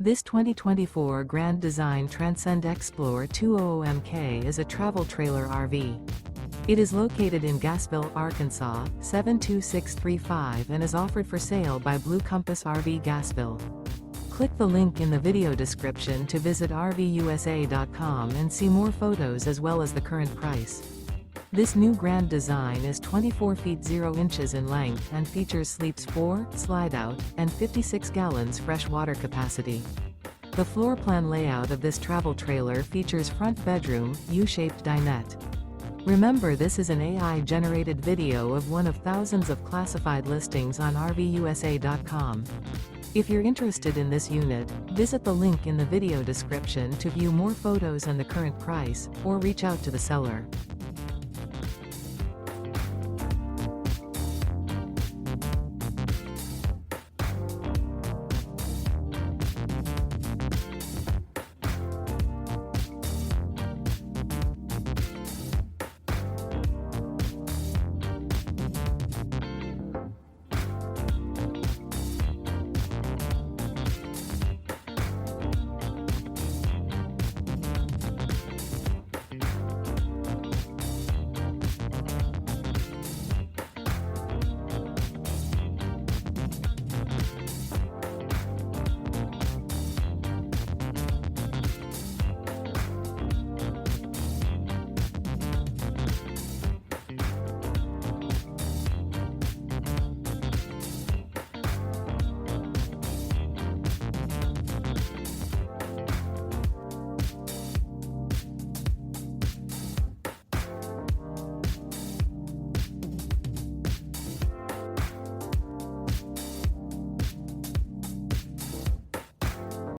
This 2024 Grand Design Transcend Xplor 200MK is a travel trailer RV. It is located in Gassville, Arkansas, 72635 and is offered for sale by Blue Compass RV Gassville. Click the link in the video description to visit RVUSA.com and see more photos as well as the current price. This new Grand Design is 24 feet 0 inches in length and features sleeps 4, slide-out, and 56 gallons fresh water capacity. The floor plan layout of this travel trailer features front bedroom, U-shaped dinette. Remember, this is an AI-generated video of one of thousands of classified listings on RVUSA.com. If you're interested in this unit, visit the link in the video description to view more photos and the current price, or reach out to the seller.